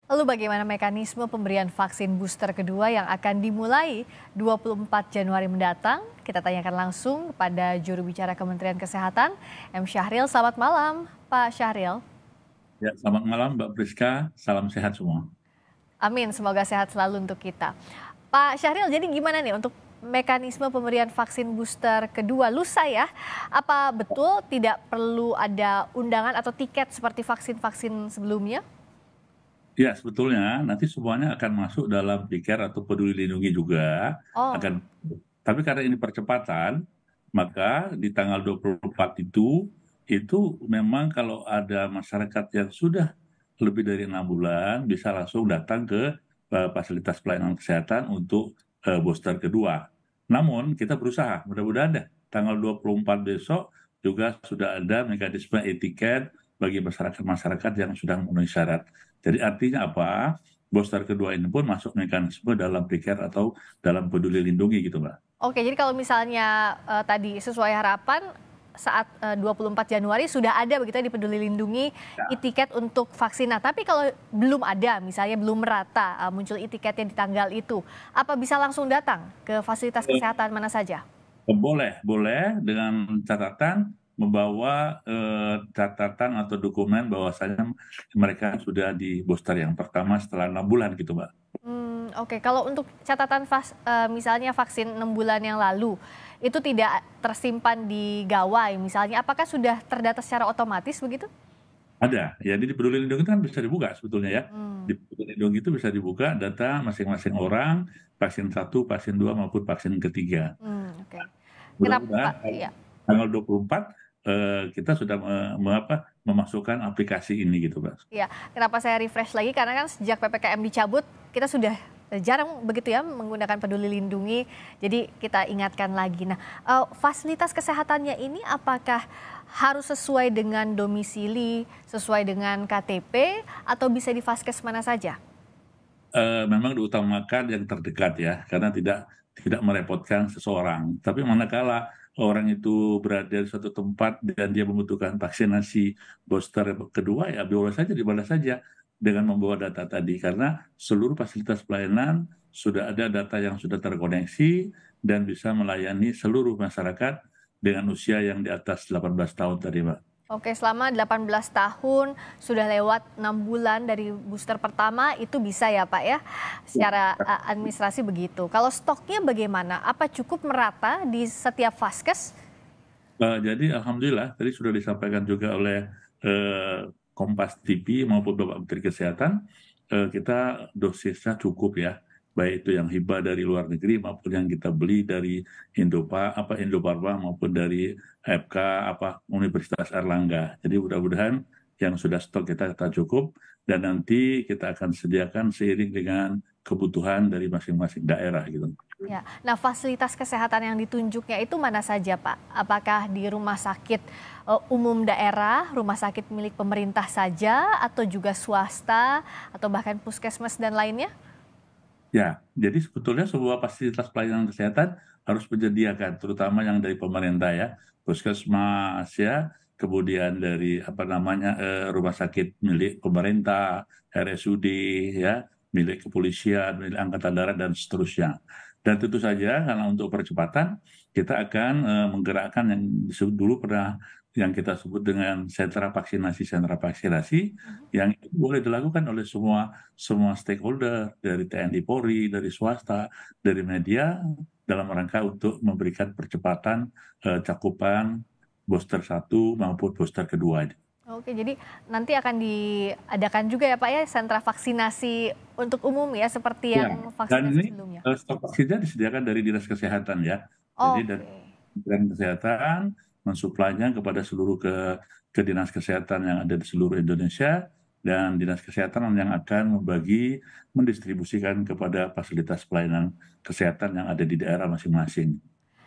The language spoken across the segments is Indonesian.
Lalu bagaimana mekanisme pemberian vaksin booster kedua yang akan dimulai 24 Januari mendatang? Kita tanyakan langsung kepada juru bicara Kementerian Kesehatan, M. Syahril. Selamat malam, Pak Syahril. Ya, selamat malam Mbak Priska, salam sehat semua. Amin, semoga sehat selalu untuk kita. Pak Syahril, jadi gimana nih untuk mekanisme pemberian vaksin booster kedua lusa ya? Apa betul tidak perlu ada undangan atau tiket seperti vaksin-vaksin sebelumnya? Ya, sebetulnya nanti semuanya akan masuk dalam Dicare atau Peduli Lindungi juga. Oh, Akan, tapi karena ini percepatan, maka di tanggal 24 itu memang kalau ada masyarakat yang sudah lebih dari 6 bulan bisa langsung datang ke fasilitas pelayanan kesehatan untuk booster kedua. Namun kita berusaha, mudah-mudahan deh tanggal 24 besok juga sudah ada mekanisme e-tiket bagi masyarakat-masyarakat yang sudah memenuhi syarat. Jadi artinya apa? Booster kedua ini pun masuk mekanisme dalam Dicare atau dalam Peduli Lindungi gitu, Mbak. oke. Jadi kalau misalnya tadi sesuai harapan saat 24 Januari sudah ada begitu ya di Peduli Lindungi Ya. e-tiket untuk vaksin. Nah, tapi kalau belum ada, misalnya belum merata muncul e-tiketnya di tanggal itu, apa bisa langsung datang ke fasilitas kesehatan mana saja? Boleh, boleh dengan catatan membawa catatan atau dokumen bahwasanya mereka sudah di booster yang pertama setelah 6 bulan gitu, Mbak. Oke. Kalau untuk catatan misalnya vaksin 6 bulan yang lalu, itu tidak tersimpan di gawai misalnya, apakah sudah terdata secara otomatis begitu? Ada, ya di Peduli Lindungi itu kan bisa dibuka sebetulnya ya. Mmm, Di Peduli Lindungi itu bisa dibuka data masing-masing orang, vaksin satu, vaksin dua maupun vaksin ketiga. oke. Mudah-mudahan Iya. tanggal 24 kita sudah memasukkan aplikasi ini gitu, Pak. Iya, kenapa saya refresh lagi karena kan sejak PPKM dicabut kita sudah jarang begitu ya menggunakan Peduli Lindungi, jadi kita ingatkan lagi. Nah, fasilitas kesehatannya ini apakah harus sesuai dengan domisili, sesuai dengan KTP, atau bisa di vaskes mana saja? Memang diutamakan yang terdekat ya, karena tidak merepotkan seseorang. Tapi manakala orang itu berada di suatu tempat dan dia membutuhkan vaksinasi booster kedua, ya boleh saja di mana saja dengan membawa data tadi. Karena seluruh fasilitas pelayanan sudah ada data yang sudah terkoneksi dan bisa melayani seluruh masyarakat dengan usia yang di atas 18 tahun tadi, Mbak. Oke, selama 18 tahun, sudah lewat 6 bulan dari booster pertama, itu bisa ya Pak ya, secara administrasi begitu. Kalau stoknya bagaimana? Apa cukup merata di setiap vaskes? Jadi alhamdulillah tadi sudah disampaikan juga oleh eh, Kompas TV maupun Bapak Menteri Kesehatan, kita dosisnya cukup ya, baik itu yang hibah dari luar negeri maupun yang kita beli dari Indofarma maupun dari FK Universitas Erlangga. Jadi mudah-mudahan yang sudah stok kita cukup dan nanti kita akan sediakan seiring dengan kebutuhan dari masing-masing daerah gitu. Ya. Nah, fasilitas kesehatan yang ditunjuknya itu mana saja Pak? Apakah di rumah sakit umum daerah, rumah sakit milik pemerintah saja, atau juga swasta, atau bahkan puskesmas dan lainnya? Ya, jadi sebetulnya sebuah fasilitas pelayanan kesehatan harus menyediakan, terutama yang dari pemerintah ya, puskesmas ya, kemudian dari rumah sakit milik pemerintah, RSUD ya, milik kepolisian, milik angkatan darat dan seterusnya. Dan tentu saja karena untuk percepatan kita akan menggerakkan yang dulu pernah yang kita sebut dengan sentra vaksinasi yang itu boleh dilakukan oleh semua stakeholder dari TNI Polri, dari swasta, dari media dalam rangka untuk memberikan percepatan cakupan booster satu maupun booster kedua. Oke, jadi nanti akan diadakan juga ya Pak ya sentra vaksinasi untuk umum ya seperti Ya, yang dan vaksinasi ini sebelumnya. stok vaksinnya disediakan dari Dinas Kesehatan ya. Jadi dari Oke. Kementerian Kesehatan mensuplainya kepada seluruh ke dinas kesehatan yang ada di seluruh Indonesia dan dinas kesehatan yang akan mendistribusikan kepada fasilitas pelayanan kesehatan yang ada di daerah masing-masing.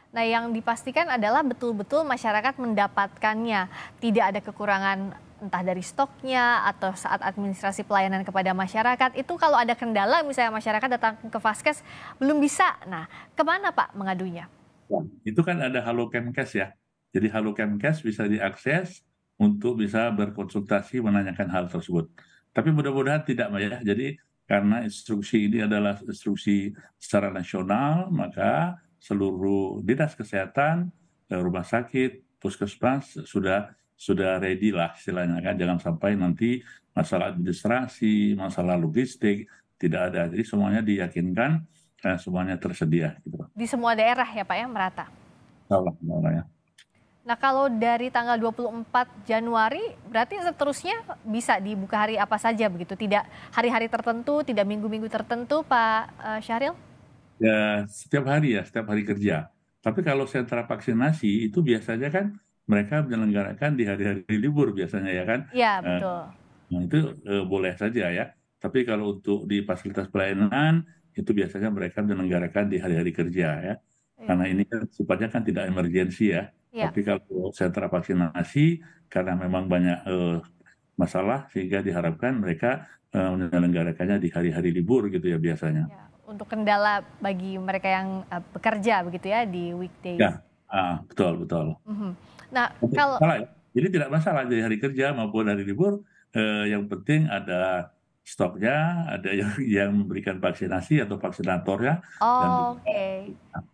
Nah, yang dipastikan adalah betul-betul masyarakat mendapatkannya. Tidak ada kekurangan entah dari stoknya atau saat administrasi pelayanan kepada masyarakat. Itu kalau ada kendala misalnya masyarakat datang ke vaskes belum bisa. Nah, kemana Pak mengadunya? Ya, itu kan ada Halo Kemkes ya. Jadi Halo Kemkes bisa diakses untuk bisa berkonsultasi menanyakan hal tersebut. Tapi mudah-mudahan tidak, Mbak ya. Jadi karena instruksi ini adalah instruksi secara nasional, maka seluruh dinas kesehatan, rumah sakit, puskesmas sudah ready lah istilahnya kan. Jangan sampai nanti masalah administrasi, masalah logistik tidak ada. Jadi semuanya diyakinkan, semuanya tersedia gitu. Di semua daerah ya Pak ya, merata? Salah, ya. Nah kalau dari tanggal 24 Januari berarti seterusnya bisa dibuka hari apa saja begitu? Tidak hari-hari tertentu, tidak minggu-minggu tertentu Pak Syahril? Ya, setiap hari kerja. Tapi kalau sentra vaksinasi itu biasanya kan mereka menyelenggarakan di hari-hari libur biasanya ya kan. Iya Eh, betul. Nah, itu boleh saja ya. Tapi kalau untuk di fasilitas pelayanan itu biasanya mereka menyelenggarakan di hari-hari kerja ya. Karena Iya. ini kan sifatnya kan tidak emergensi ya. Iya. Tapi kalau sentra vaksinasi karena memang banyak masalah sehingga diharapkan mereka menyelenggarakannya di hari-hari libur gitu ya biasanya. Ya, untuk kendala bagi mereka yang bekerja begitu ya di weekdays. Ya, betul betul. Mhm. Nah Tidak kalau masalah ya. Jadi tidak masalah dari hari kerja maupun hari libur, yang penting ada stoknya, ada yang memberikan vaksinasi atau vaksinatornya, dan juga oke.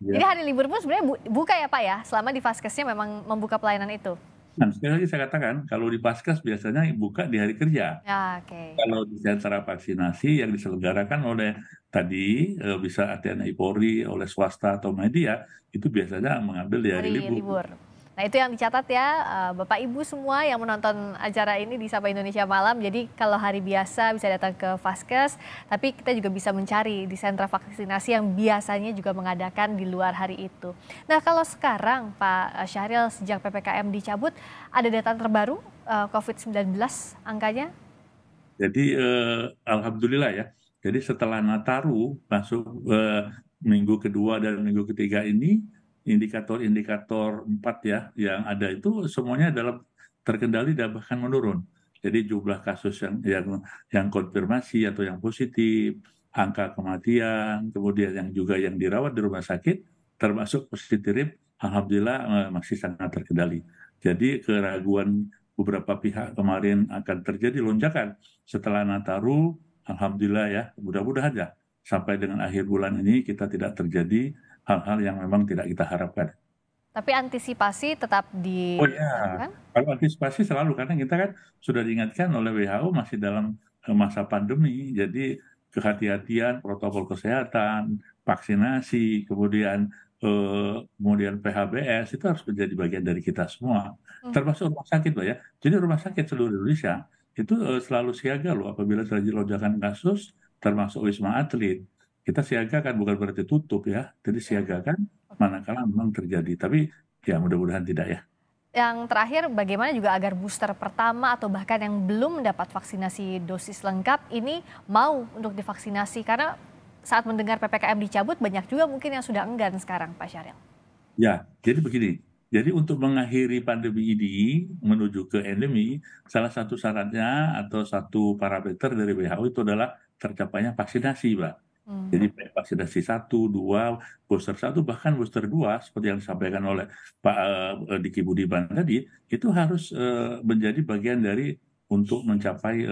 ya. Jadi hari libur pun sebenarnya buka ya Pak ya, selama di Vaskesnya memang membuka pelayanan itu. Nah, sekali lagi saya katakan, kalau di Paskes biasanya buka di hari kerja. Ya, oke. Kalau di sentra vaksinasi yang diselenggarakan oleh tadi bisa TNI Polri, oleh swasta atau media, itu biasanya mengambil di hari Hari libur. libur. Nah itu yang dicatat ya Bapak Ibu semua yang menonton acara ini di Sapa Indonesia Malam. Jadi kalau hari biasa bisa datang ke Vaskes, tapi kita juga bisa mencari di sentra vaksinasi yang biasanya juga mengadakan di luar hari itu. Nah kalau sekarang Pak Syahril sejak PPKM dicabut, ada data terbaru COVID-19 angkanya? Jadi alhamdulillah ya. Jadi setelah Nataru masuk minggu kedua dan minggu ketiga ini indikator-indikator 4 ya yang ada itu semuanya dalam terkendali dan bahkan menurun. Jadi jumlah kasus yang konfirmasi atau yang positif, angka kematian, kemudian yang juga yang dirawat di rumah sakit termasuk positif, alhamdulillah masih sangat terkendali. Jadi keraguan beberapa pihak kemarin akan terjadi lonjakan setelah Nataru, alhamdulillah ya, mudah-mudahan ya sampai dengan akhir bulan ini kita tidak terjadi hal-hal yang memang tidak kita harapkan. Tapi antisipasi tetap Oh ya, dilakukan? kalau antisipasi selalu karena kita kan sudah diingatkan oleh WHO masih dalam masa pandemi, jadi kehati-hatian, protokol kesehatan, vaksinasi, kemudian PHBS itu harus menjadi bagian dari kita semua, Hmm. termasuk rumah sakit, Pak ya. Jadi rumah sakit seluruh Indonesia itu selalu siaga loh apabila terjadi lonjakan kasus, termasuk Wisma Atlet. Kita siaga kan bukan berarti tutup ya, jadi Ya, siaga kan oke. manakala memang terjadi. Tapi ya mudah-mudahan tidak ya. Yang terakhir, bagaimana juga agar booster pertama atau bahkan yang belum mendapat vaksinasi dosis lengkap ini mau untuk divaksinasi? Karena saat mendengar PPKM dicabut, banyak juga mungkin yang sudah enggan sekarang, Pak Syahril. Ya, jadi begini. Jadi untuk mengakhiri pandemi ini menuju ke endemi, salah satu syaratnya atau satu parameter dari WHO itu adalah tercapainya vaksinasi, Pak. Hmm. Jadi baik vaksinasi 1, 2, booster 1, bahkan booster 2, seperti yang disampaikan oleh Pak Diki Budiman tadi, itu harus menjadi bagian dari untuk mencapai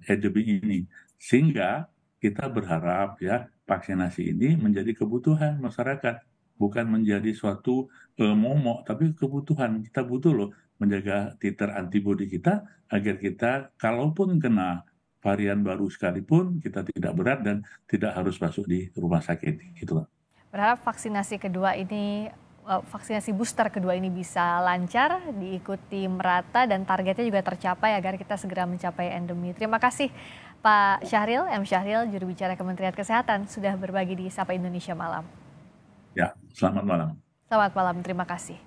endemi ini. Sehingga kita berharap ya vaksinasi ini menjadi kebutuhan masyarakat, bukan menjadi suatu momok, tapi kebutuhan. Kita butuh loh menjaga titer antibodi kita agar kita kalaupun kena varian baru sekalipun kita tidak berat dan tidak harus masuk di rumah sakit gitu loh. Berharap vaksinasi kedua ini, vaksinasi booster kedua ini bisa lancar, diikuti merata dan targetnya juga tercapai agar kita segera mencapai endemi. Terima kasih Pak Syahril, M. Syahril, juru bicara Kementerian Kesehatan sudah berbagi di Sapa Indonesia Malam. Ya, selamat malam. Selamat malam, terima kasih.